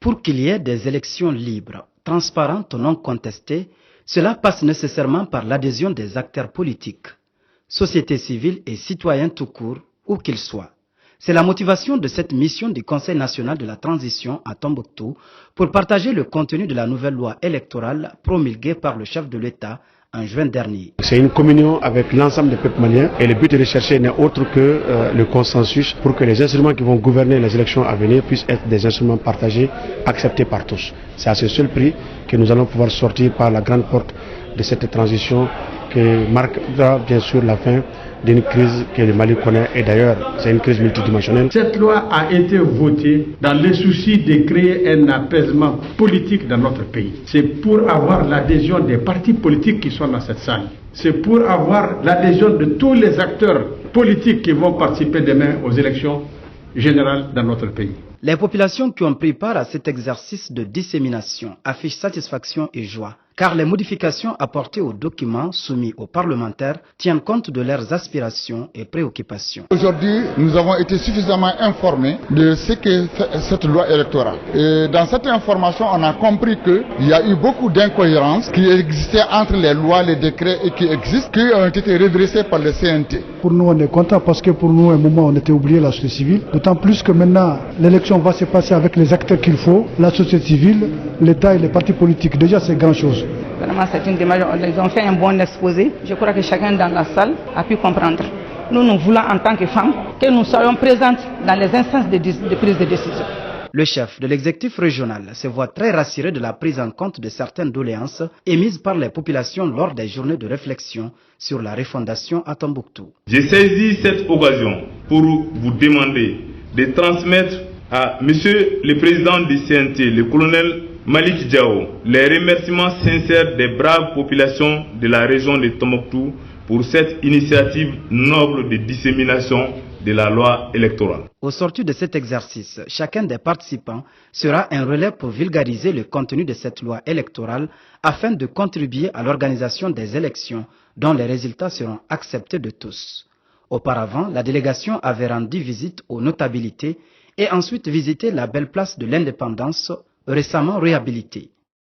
Pour qu'il y ait des élections libres, transparentes ou non contestées, cela passe nécessairement par l'adhésion des acteurs politiques, société civile et citoyens tout court, où qu'ils soient. C'est la motivation de cette mission du Conseil national de la transition à Tombouctou pour partager le contenu de la nouvelle loi électorale promulguée par le chef de l'État en juin dernier. C'est une communion avec l'ensemble des peuples maliens et le but recherché n'est autre que le consensus pour que les instruments qui vont gouverner les élections à venir puissent être des instruments partagés, acceptés par tous. C'est à ce seul prix que nous allons pouvoir sortir par la grande porte de cette transition qui marquera bien sûr la fin d'une crise que le Mali connaît et d'ailleurs c'est une crise multidimensionnelle. Cette loi a été votée dans le souci de créer un apaisement politique dans notre pays. C'est pour avoir l'adhésion des partis politiques qui sont dans cette salle. C'est pour avoir l'adhésion de tous les acteurs politiques qui vont participer demain aux élections générales dans notre pays. Les populations qui ont pris part à cet exercice de dissémination affichent satisfaction et joie, car les modifications apportées aux documents soumis aux parlementaires tiennent compte de leurs aspirations et préoccupations. Aujourd'hui, nous avons été suffisamment informés de ce qu'est cette loi électorale. Et dans cette information, on a compris qu'il y a eu beaucoup d'incohérences qui existaient entre les lois, les décrets et qui existent, qui ont été redressés par le CNT. Pour nous, on est content parce que pour nous, à un moment, on était oublié la société civile. D'autant plus que maintenant, l'élection va se passer avec les acteurs qu'il faut, la société civile, l'État et les partis politiques. Déjà, c'est grand chose. Vraiment, c'est une démarche. Ils ont fait un bon exposé. Je crois que chacun dans la salle a pu comprendre. Nous voulons, en tant que femmes, que nous soyons présentes dans les instances de prise de décision. Le chef de l'exécutif régional se voit très rassuré de la prise en compte de certaines doléances émises par les populations lors des journées de réflexion sur la refondation à Tombouctou. J'ai saisi cette occasion pour vous demander de transmettre à Monsieur le Président du CNT, le colonel Malik Diao, les remerciements sincères des braves populations de la région de Tombouctou pour cette initiative noble de dissémination de la loi électorale. Au sortir de cet exercice, chacun des participants sera un relais pour vulgariser le contenu de cette loi électorale afin de contribuer à l'organisation des élections dont les résultats seront acceptés de tous. Auparavant, la délégation avait rendu visite aux notabilités et ensuite visité la belle place de l'Indépendance récemment réhabilitée.